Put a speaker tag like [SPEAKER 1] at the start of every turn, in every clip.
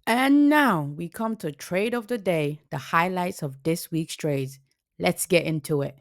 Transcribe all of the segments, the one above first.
[SPEAKER 1] And now we come to trade of the day, the highlights of this week's trades. Let's get into it.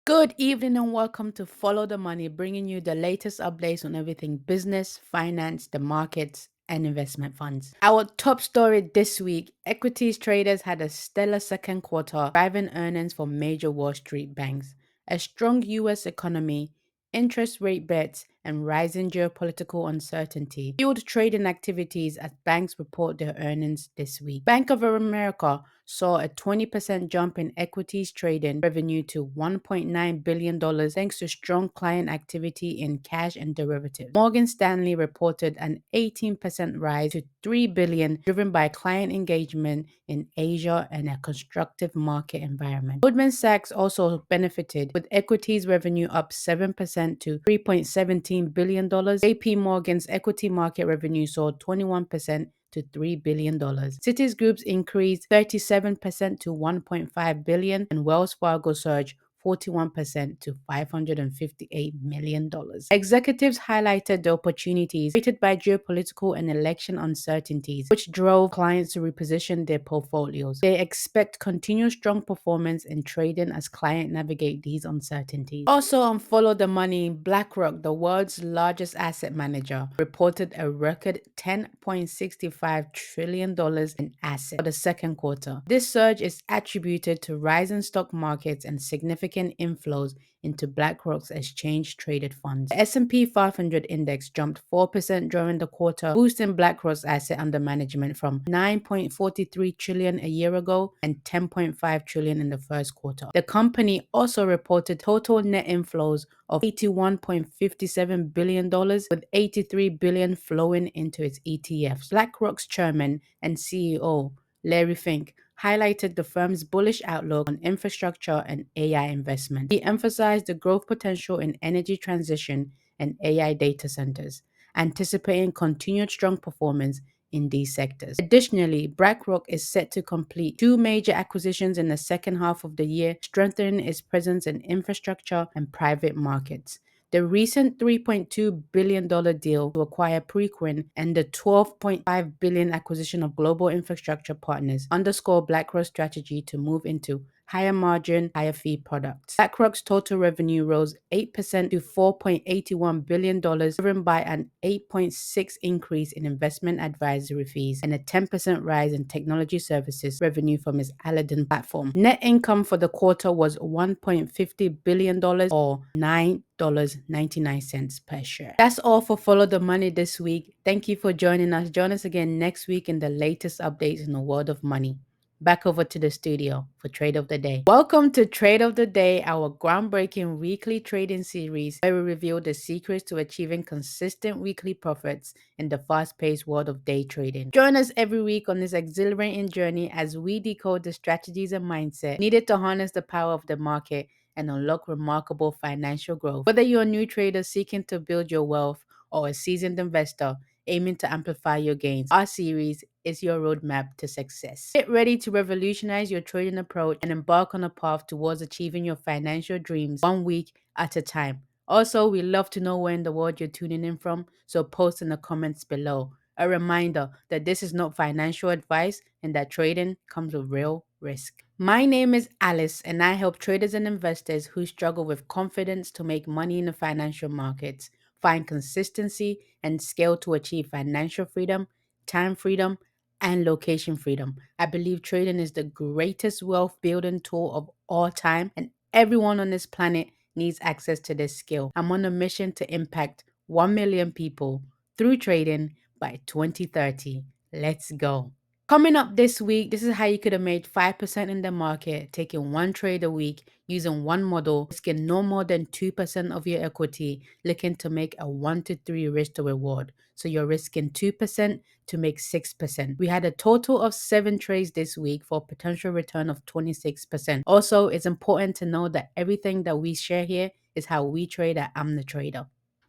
[SPEAKER 1] Good evening and welcome to Follow the Money, bringing you the latest updates on everything business, finance, the markets, and investment funds. Our top story this week, equities traders had a stellar second quarter, driving earnings for major Wall Street banks. A strong US economy, interest rate bets, and rising geopolitical uncertainty fueled trading activities as banks report their earnings this week. Bank of America saw a 20% jump in equities trading revenue to $1.9 billion thanks to strong client activity in cash and derivatives. Morgan Stanley reported an 18% rise to $3 billion, driven by client engagement in Asia and a constructive market environment. Goldman Sachs also benefited, with equities revenue up 7% to $3.17 billion. JP Morgan's equity market revenue saw 21% to $3 billion. Citigroup's increased 37% to $1.5 billion, and Wells Fargo surged 41% to $558 million. Executives highlighted the opportunities created by geopolitical and election uncertainties, which drove clients to reposition their portfolios. They expect continued strong performance in trading as clients navigate these uncertainties. Also on Follow the Money, BlackRock, the world's largest asset manager, reported a record $10.65 trillion in assets for the second quarter. This surge is attributed to rising stock markets and significant inflows into BlackRock's exchange-traded funds. The S&P 500 index jumped 4% during the quarter, boosting BlackRock's asset under management from $9.43 trillion a year ago and $10.5 trillion in the first quarter. The company also reported total net inflows of $81.57 billion, with $83 billion flowing into its ETFs. BlackRock's chairman and CEO, Larry Fink, highlighted the firm's bullish outlook on infrastructure and AI investment. He emphasized the growth potential in energy transition and AI data centers, anticipating continued strong performance in these sectors. Additionally, BlackRock is set to complete two major acquisitions in the second half of the year, strengthening its presence in infrastructure and private markets. The recent $3.2 billion deal to acquire Preqin and the $12.5 billion acquisition of Global Infrastructure Partners underscore BlackRock's strategy to move into higher margin, higher fee products. BlackRock's total revenue rose 8% to $4.81 billion, driven by an 8.6% increase in investment advisory fees and a 10% rise in technology services revenue from its Aladdin platform. Net income for the quarter was $1.50 billion or $9.99 per share. That's all for Follow the Money this week. Thank you for joining us. Join us again next week in the latest updates in the world of money. Back over to the studio for Trade of the Day. Welcome to Trade of the Day, our groundbreaking weekly trading series where we reveal the secrets to achieving consistent weekly profits in the fast-paced world of day trading. Join us every week on this exhilarating journey as we decode the strategies and mindset needed to harness the power of the market and unlock remarkable financial growth. Whether you're a new trader seeking to build your wealth or a seasoned investor aiming to amplify your gains, our series is your roadmap to success. Get ready to revolutionize your trading approach and embark on a path towards achieving your financial dreams one week at a time. Also, we love to know where in the world you're tuning in from, so post in the comments below. A reminder that this is not financial advice and that trading comes with real risk. My name is Alice, and I help traders and investors who struggle with confidence to make money in the financial markets, find consistency, and scale to achieve financial freedom, time freedom, and location freedom. I believe trading is the greatest wealth building tool of all time, and everyone on this planet needs access to this skill. I'm on a mission to impact 1 million people through trading by 2030. Let's go. Coming up this week, this is how you could have made 5% in the market, taking one trade a week, using one model, risking no more than 2% of your equity, looking to make a 1 to 3 risk to reward. So you're risking 2% to make 6%. We had a total of 7 trades this week for a potential return of 26%. Also, it's important to know that everything that we share here is how we trade at I'm the Trader.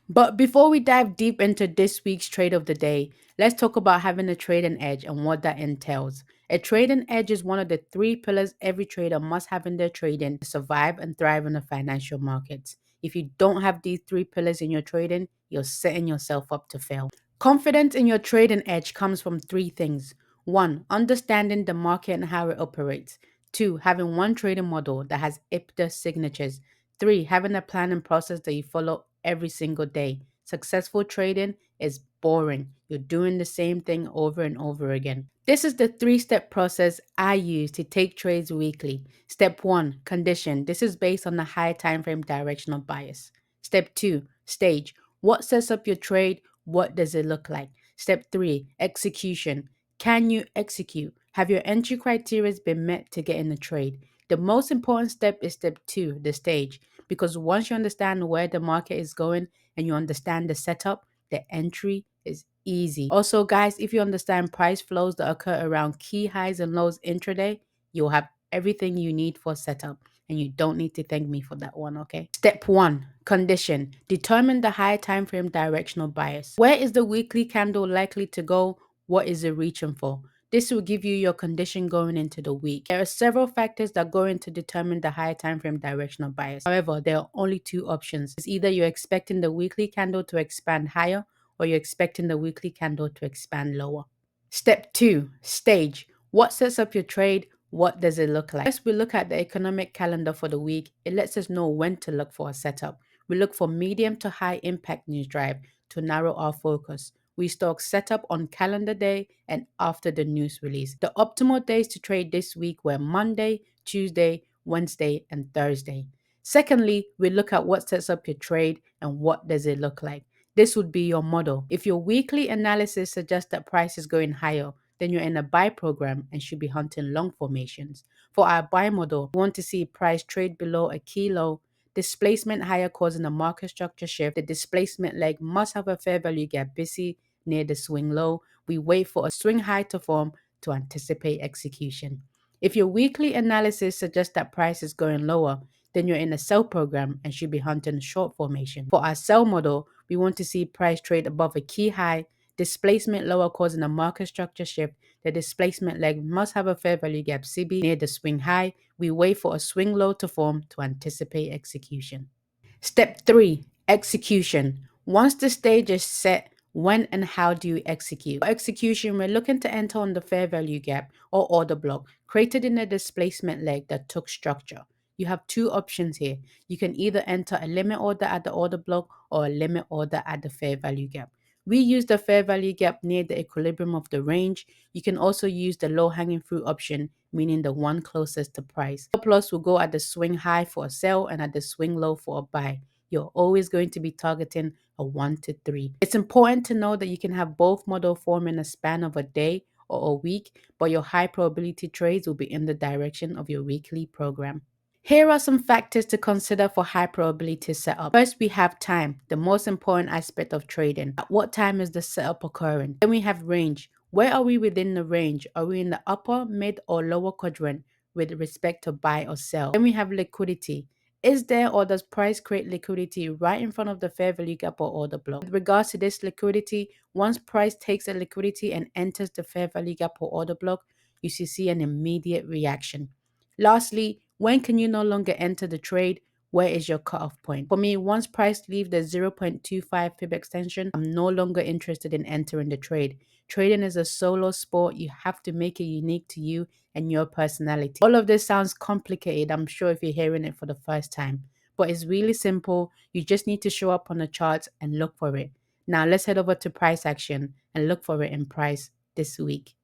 [SPEAKER 1] But before we dive deep into this week's trade of the day, let's talk about having a trading edge and what that entails. A trading edge is one of the 3 pillars every trader must have in their trading to survive and thrive in the financial markets. If you don't have these three pillars in your trading, you're setting yourself up to fail. Confidence in your trading edge comes from three things. One, understanding the market and how it operates. Two, having one trading model that has IPTA signatures. Three, having a plan and process that you follow every single day. Successful trading is boring. You're doing the same thing over and over again. This is the three-step process I use to take trades weekly. Step 1, condition. This is based on the high time frame directional bias. Step 2, stage. What sets up your trade? What does it look like? Step 3, execution. Can you execute? Have your entry criteria been met to get in the trade? The most important step is step 2, the stage, because once you understand where the market is going and you understand the setup, the entry is easy. Also, guys, if you understand price flows that occur around key highs and lows intraday, you'll have everything you need for setup. And you don't need to thank me for that one, okay? Step 1, condition. Determine the high time frame directional bias. Where is the weekly candle likely to go? What is it reaching for? This will give you your condition going into the week. There are several factors that go into determine the high time frame directional bias. However, there are only two options. It's either you're expecting the weekly candle to expand higher or you're expecting the weekly candle to expand lower. Step 2, stage. What sets up your trade? What does it look like? First, we look at the economic calendar for the week. It lets us know when to look for a setup. We look for medium to high impact news drive to narrow our focus. We stock setup on calendar day and after the news release. The optimal days to trade this week were Monday, Tuesday, Wednesday, and Thursday. Secondly, we look at what sets up your trade and what does it look like. This would be your model. If your weekly analysis suggests that price is going higher, then you're in a buy program and should be hunting long formations. For our buy model, we want to see price trade below a key low, displacement higher causing a market structure shift. The displacement leg must have a fair value gap busy near the swing low. We wait for a swing high to form to anticipate execution. If your weekly analysis suggests that price is going lower, then you're in a sell program and should be hunting short formation. For our sell model, we want to see price trade above a key high, displacement lower causing a market structure shift. The displacement leg must have a fair value gap CB near the swing high. We wait for a swing low to form to anticipate execution. Step 3, execution. Once the stage is set, when and how do you execute? For execution, we're looking to enter on the fair value gap or order block created in the displacement leg that took structure. You have two options here. You can either enter a limit order at the order block or a limit order at the fair value gap. We use the fair value gap near the equilibrium of the range. You can also use the low hanging fruit option, meaning the one closest to price. Stop loss will go at the swing high for a sell and at the swing low for a buy. You're always going to be targeting a 1 to 3. It's important to know that you can have both model form in a span of a day or a week, but your high probability trades will be in the direction of your weekly program. Here are some factors to consider for high probability setup. First, we have time, the most important aspect of trading. At what time is the setup occurring? Then we have range. Where are we within the range? Are we in the upper, mid, or lower quadrant with respect to buy or sell? Then we have liquidity. Is there or does price create liquidity right in front of the fair value gap or order block? With regards to this liquidity, once price takes a liquidity and enters the fair value gap or order block, you should see an immediate reaction. Lastly, when can you no longer enter the trade? Where is your cutoff point? For me, once price leaves the 0.25 pip extension, I'm no longer interested in entering the trade. Trading is a solo sport. You have to make it unique to you and your personality. All of this sounds complicated, I'm sure, if you're hearing it for the first time, but it's really simple. You just need to show up on the charts and look for it. Now let's head over to price action and look for it in price this week.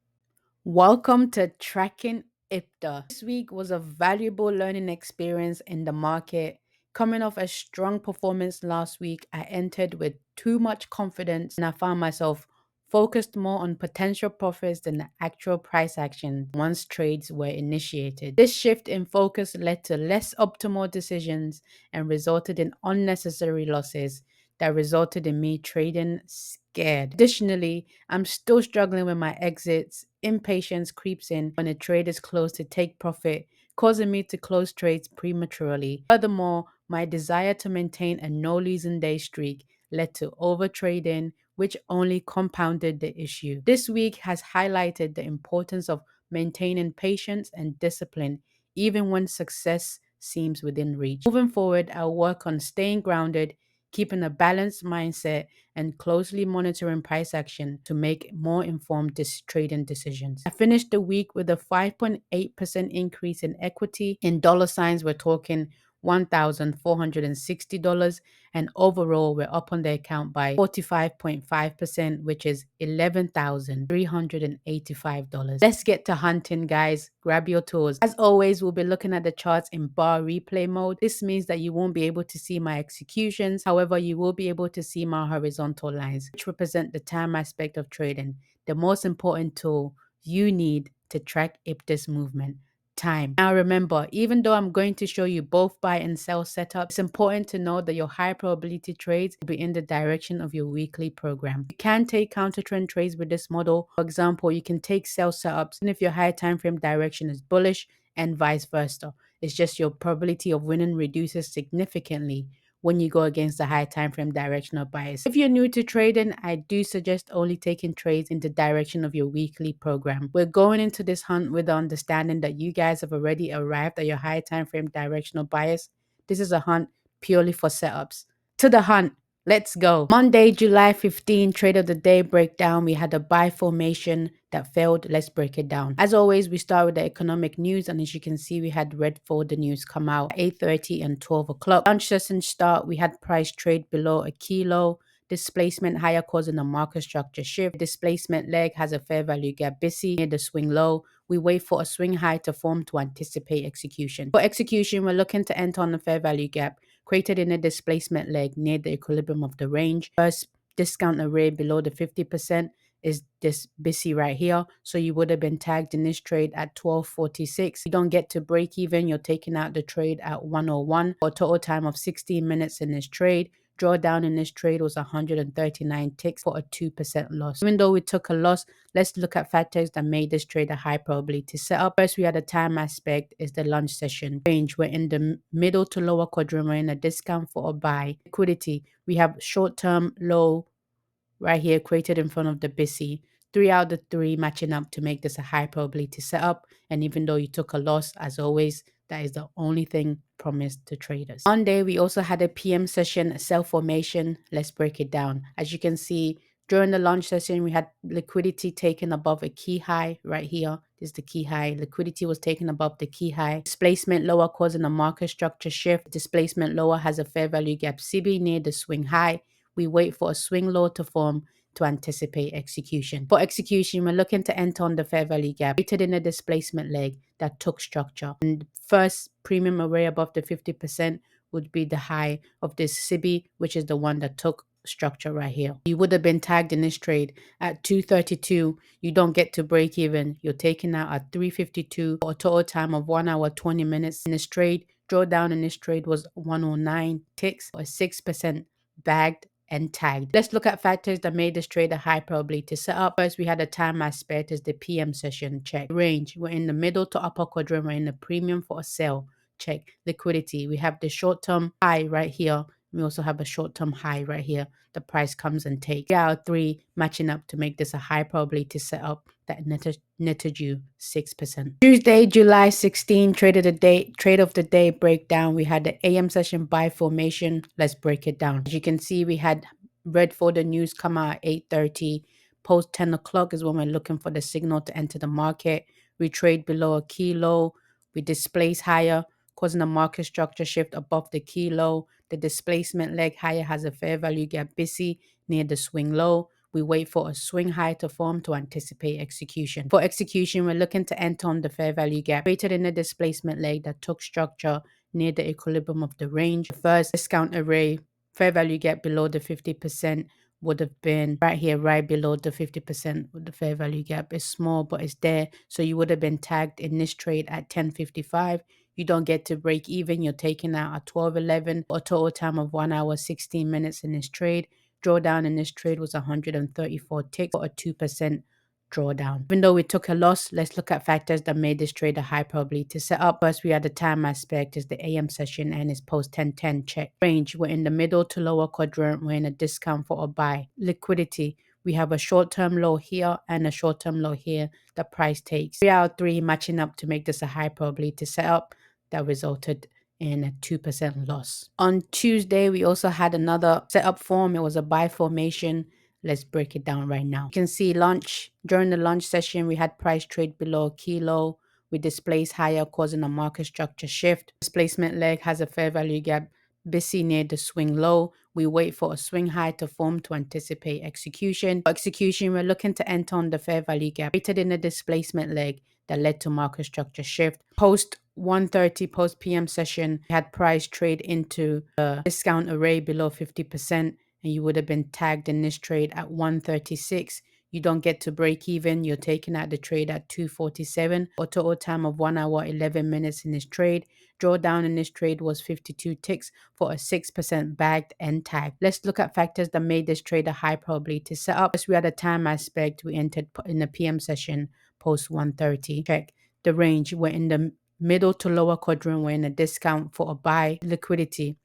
[SPEAKER 1] Welcome to Tracking IPTA. This week was a valuable learning experience in the market. Coming off a strong performance last week, I entered with too much confidence and I found myself focused more on potential profits than the actual price action once trades were initiated. This shift in focus led to less optimal decisions and resulted in unnecessary losses that resulted in me trading scared. Additionally, I'm still struggling with my exits. Impatience creeps in when a trade is close to take profit, causing me to close trades prematurely. Furthermore, my desire to maintain a no losing day streak led to overtrading, which only compounded the issue. This week has highlighted the importance of maintaining patience and discipline, even when success seems within reach. Moving forward, I'll work on staying grounded, keeping a balanced mindset, and closely monitoring price action to make more informed trading decisions. I finished the week with a 5.8% increase in equity. In dollar signs, we're talking $1,460, and overall we're up on the account by 45.5%, which is $11,385. Let's get to hunting, guys. Grab your tools. As always, we'll be looking at the charts in bar replay mode. This means that you won't be able to see my executions. However, you will be able to see my horizontal lines, which represent the time aspect of trading, the most important tool you need to track this movement: time. Now remember, even though I'm going to show you both buy and sell setup, it's important to know that your high probability trades will be in the direction of your weekly program. You can take counter trend trades with this model. For example, you can take sell setups and if your high time frame direction is bullish, and vice versa. It's just your probability of winning reduces significantly when you go against the high time frame directional bias. If you're new to trading, I do suggest only taking trades in the direction of your weekly program. We're going into this hunt with the understanding that you guys have already arrived at your high time frame directional bias. This is a hunt purely for setups. To the hunt. Let's go. Monday, July 15, trade of the day breakdown. We had a buy formation that failed. Let's break it down. As always, we start with the economic news, and as you can see, we had red folder news come out at 8:30 and 12 o'clock. Lunch session start, we had price trade below a kilo. Displacement higher causing a market structure shift. Displacement leg has a fair value gap busy near the swing low. We wait for a swing high to form to anticipate execution. For execution, we're looking to enter on the fair value gap created in a displacement leg near the equilibrium of the range. First discount array below the 50% is this busy right here. So you would have been tagged in this trade at 12:46. You don't get to break even. You're taking out the trade at 101 for a total time of 16 minutes in this trade. Drawdown in this trade was 139 ticks for a 2% loss. Even though we took a loss, let's look at factors that made this trade a high probability setup. First, we had a time aspect is the lunch session range. We're in the middle to lower quadrant. We're in a discount for a buy. Liquidity, we have short-term low right here created in front of the busy. 3 out of the 3 matching up to make this a high probability setup. And even though you took a loss, as always, that is the only thing promised to traders. Monday, we also had a PM session, sell formation. Let's break it down. As you can see, during the lunch session, we had liquidity taken above a key high right here. This is the key high. Liquidity was taken above the key high. Displacement lower causing a market structure shift. Displacement lower has a fair value gap CB near the swing high. We wait for a swing low to form to anticipate execution. For execution, we're looking to enter on the fair value gap created in a displacement leg that took structure. And first premium array above the 50% would be the high of this CB, which is the one that took structure right here. You would have been tagged in this trade at 232. You don't get to break even. You're taking out at 352 for a total time of 1 hour 20 minutes in this trade. Drawdown in this trade was 109 ticks or 6% bagged and tagged. Let's look at factors that made this trade a high probability setup. First, we had a time aspect is the PM session. Check. Range, we're in the middle to upper quadrant. We're in the premium for a sell. Check. Liquidity, we have the short-term high right here. We also have a short-term high right here. The price comes and takes. 3 out of 3 matching up to make this a high probability setup that netted you 6%. Tuesday, July 16, trade of the day breakdown. We had the AM session buy formation. Let's break it down. As you can see, we had red folder news come out at 8:30. Post 10 o'clock is when we're looking for the signal to enter the market. We trade below a key low. We displace higher, causing a market structure shift above the key low. The displacement leg higher has a fair value gap busy near the swing low. We wait for a swing high to form to anticipate execution. For execution, we're looking to enter on the fair value gap created in the displacement leg that took structure near the equilibrium of the range. The first discount array, fair value gap below the 50% would have been right here, right below the 50% with the fair value gap. It's small, but it's there. So you would have been tagged in this trade at 10:55. You don't get to break even. You're taking out at 12:11 for a total time of 1 hour 16 minutes in this trade. Drawdown in this trade was 134 ticks for a 2% drawdown. Even though we took a loss, let's look at factors that made this trade a high probability set up. First, we had the time aspect is the AM session and it's post 10:10 check. Range, we're in the middle to lower quadrant. We're in a discount for a buy. Liquidity, we have a short-term low here and a short-term low here. The price takes 3 out of 3 matching up to make this a high probability setup that resulted and a 2% loss. On Tuesday, we also had another setup form. It was a buy formation. Let's break it down right now. You can see during the lunch session, we had price trade below kilo. We displaced higher, causing a market structure shift. Displacement leg has a fair value gap busy near the swing low. We wait for a swing high to form to anticipate execution. For execution, we're looking to enter on the fair value gap created in the displacement leg that led to market structure shift. Post 1:30 post PM session, we had price trade into a discount array below 50%, and you would have been tagged in this trade at 1:36. You don't get to break even. You're taking out the trade at 2:47. A total time of 1 hour 11 minutes in this trade. Drawdown in this trade was 52 ticks for a 6% bagged and tagged. Let's look at factors that made this trade a high probability setup. As we had a time aspect, we entered in the PM session post 1:30. Check the range. We're in the middle to lower quadrant. We're in a discount for a buy. Liquidity.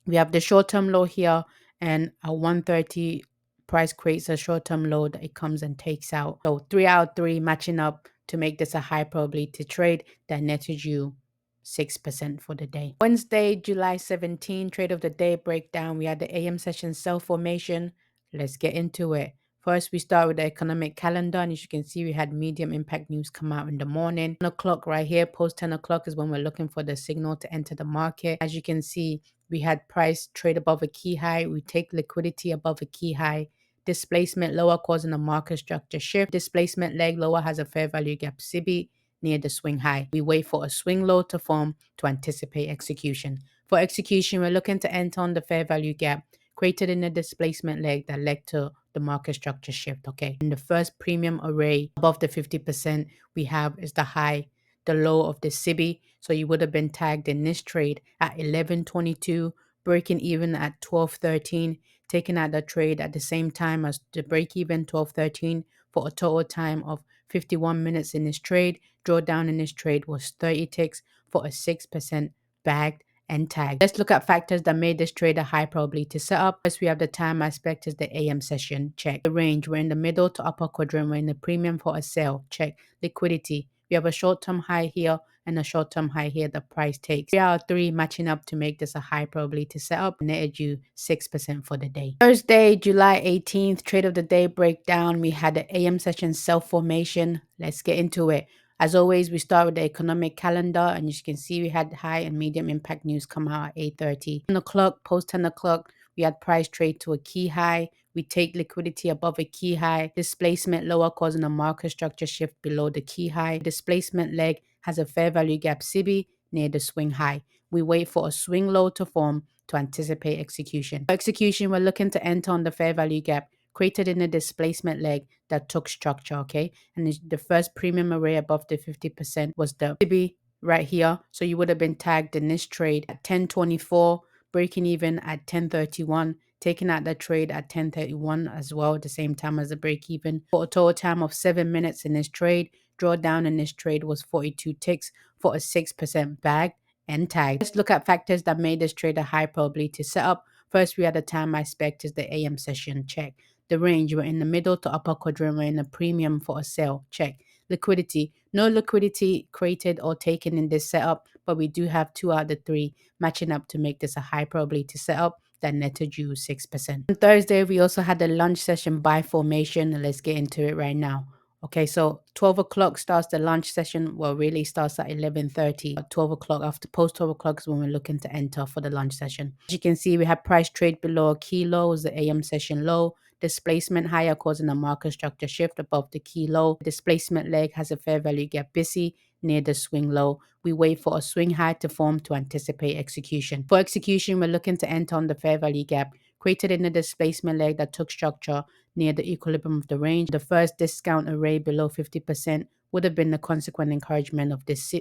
[SPEAKER 1] We have the short-term low here, and a 1:30 price creates a short-term low that it comes and takes out. So 3 out of 3 matching up to make this a high probability trade that netted you 6% for the day. Wednesday, July 17, trade of the day breakdown. We had the AM session sell formation. Let's get into it. First, we start with the economic calendar, and as you can see, we had medium impact news come out in the morning. 10 o'clock right here, post 10 o'clock is when we're looking for the signal to enter the market. As you can see, we had price trade above a key high. We take liquidity above a key high. Displacement lower causing a market structure shift. Displacement leg lower has a fair value gap SIBI near the swing high. We wait for a swing low to form to anticipate execution. For execution, we're looking to enter on the fair value gap created in the displacement leg that led to the market structure shift. Okay. In the first premium array above the 50% we have is the high, the low of the SIBI. So you would have been tagged in this trade at 11:22, breaking even at 12:13, taking out the trade at the same time as the break even 12:13 for a total time of 51 minutes in this trade. Drawdown in this trade was 30 ticks for a 6% bagged and tagged. Let's look at factors that made this trade a high probability setup. First, we have the time aspect is the AM session. Check. The range, we're in the middle to upper quadrant. We're in the premium for a sell. Check. Liquidity, we have a short-term high here and a short-term high here the price takes. 3 out of 3 matching up to make this a high probability setup. Netted you 6% for the day. Thursday, July 18th, trade of the day breakdown. We had the AM session sell formation. Let's get into it. As always, we start with the economic calendar, and as you can see, we had high and medium impact news come out at 8:30. 10 o'clock, post 10 o'clock, we had price trade to a key high. We take liquidity above a key high. Displacement lower causing a market structure shift below the key high. Displacement leg has a fair value gap SIBI near the swing high. We wait for a swing low to form to anticipate execution. For execution, we're looking to enter on the fair value gap created in the displacement leg that took structure, okay? And the first premium array above the 50% was the SIBI right here. So you would have been tagged in this trade at 10:24, breaking even at 10:31, taking out the trade at 10:31 as well, at the same time as the break even. For a total time of 7 minutes in this trade. Drawdown in this trade was 42 ticks for a 6% bag and tag. Let's look at factors that made this trade a high probability setup. First, we had the time aspect is the AM session. Check. The range, we're in the middle to upper quadrant. We're in a premium for a sell. Check. Liquidity, no liquidity created or taken in this setup, but we do have 2 out of the 3 matching up to make this a high probability setup that netted you 6%. On Thursday, we also had the lunch session buy formation. Let's get into it right now. Okay, so 12 o'clock starts the lunch session. Well, really starts at 11:30. At 12 o'clock, after post 12 o'clock is when we're looking to enter for the lunch session. As you can see, we have price trade below a key low is the AM session low. Displacement higher causing a market structure shift above the key low. Displacement leg has a fair value gap busy near the swing low. We wait for a swing high to form to anticipate execution. For execution, we're looking to enter on the fair value gap created in the displacement leg that took structure near the equilibrium of the range. The first discount array below 50% would have been the consequent encouragement of this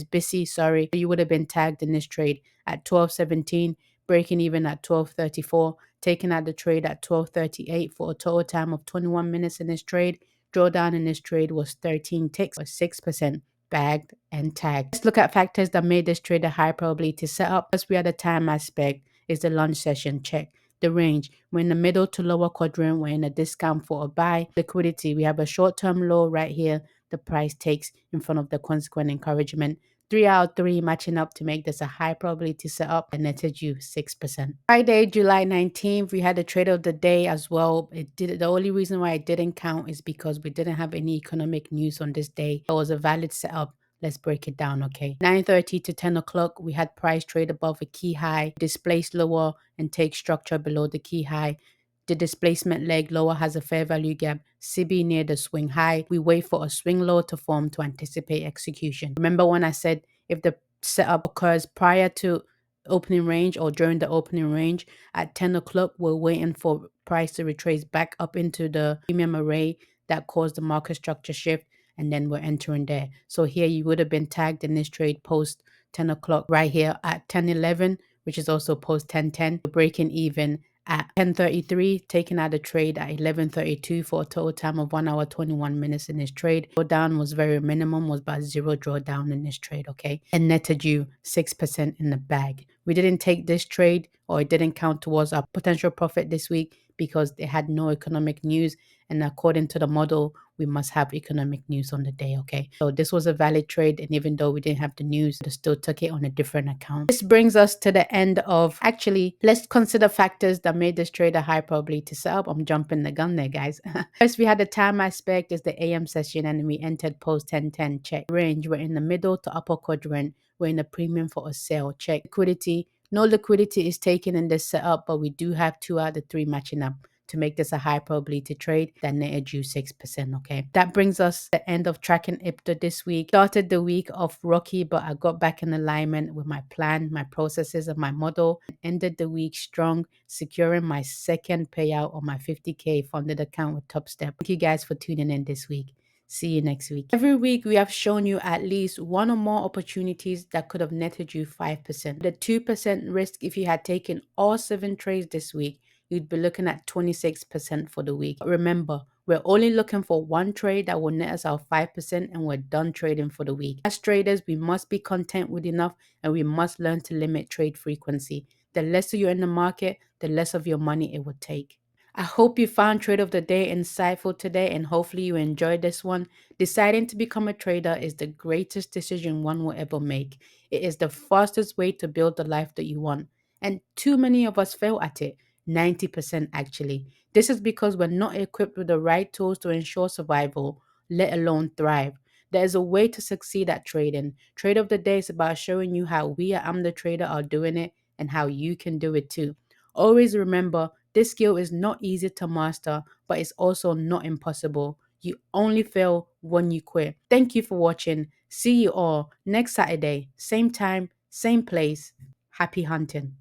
[SPEAKER 1] BISI. You would have been tagged in this trade at 12:17, breaking even at 12:34, taking out the trade at 12:38 for a total time of 21 minutes in this trade. Drawdown in this trade was 13 ticks or 6% bagged and tagged. Let's look at factors that made this trade a high probability setup. First, we had the time aspect is the lunch session. Check. The range, we're in the middle to lower quadrant. We're in a discount for a buy. Liquidity, we have a short-term low right here. The price takes in front of the consequent encouragement 3 out of 3 matching up to make this a high probability setup and netted you 6%. Friday, July 19th, we had the trade of the day as well. The only reason why it didn't count is because we didn't have any economic news on this day. It was a valid setup. Let's break it down, okay? 9:30 to 10 o'clock, we had price trade above a key high, displace lower, and take structure below the key high. The displacement leg lower has a fair value gap. CB near the swing high. We wait for a swing low to form to anticipate execution. Remember when I said if the setup occurs prior to opening range or during the opening range at 10 o'clock, we're waiting for price to retrace back up into the premium array that caused the market structure shift, and then we're entering there. So here you would have been tagged in this trade post 10 o'clock right here at 10:11, which is also post 10:10, breaking even at 10:33, taking out the trade at 11:32 for a total time of 1 hour 21 minutes in this trade. Drawdown was very minimum, was about 0 drawdown in this trade, okay? And netted you 6% in the bag. We didn't take this trade, or it didn't count towards our potential profit this week because they had no economic news. And according to the model, we must have economic news on the day, okay? So this was a valid trade, and even though we didn't have the news, we still took it on a different account. This brings us to the end of, actually, let's consider factors that made this trade a high probability setup. I'm jumping the gun there, guys. First, we had the time aspect is the AM session, and we entered post 10:10, check. Range, we're in the middle to upper quadrant. We're in the premium for a sale, check. Liquidity, no liquidity is taken in this setup, but we do have 2 out of 3 matching up to make this a high probability trade that netted you 6%, okay? That brings us to the end of tracking IPTA this week. Started the week off rocky, but I got back in alignment with my plan, my processes, and my model, and ended the week strong, securing my second payout on my 50K funded account with TopStep. Thank you guys for tuning in this week. See you next week. Every week, we have shown you at least one or more opportunities that could have netted you 5%. The 2% risk if you had taken all 7 trades this week, you'd be looking at 26% for the week. But remember, we're only looking for one trade that will net us our 5%, and we're done trading for the week. As traders, we must be content with enough, and we must learn to limit trade frequency. The lesser you're in the market, the less of your money it would take. I hope you found Trade of the Day insightful today, and hopefully you enjoyed this one. Deciding to become a trader is the greatest decision one will ever make. It is the fastest way to build the life that you want. And too many of us fail at it. 90% actually. This is because we're not equipped with the right tools to ensure survival, let alone thrive. There is a way to succeed at trading. Trade of the Day is about showing you how we at I'm the Trader are doing it and how you can do it too. Always remember, this skill is not easy to master, but it's also not impossible. You only fail when you quit. Thank you for watching. See you all next Saturday, same time, same place. Happy hunting.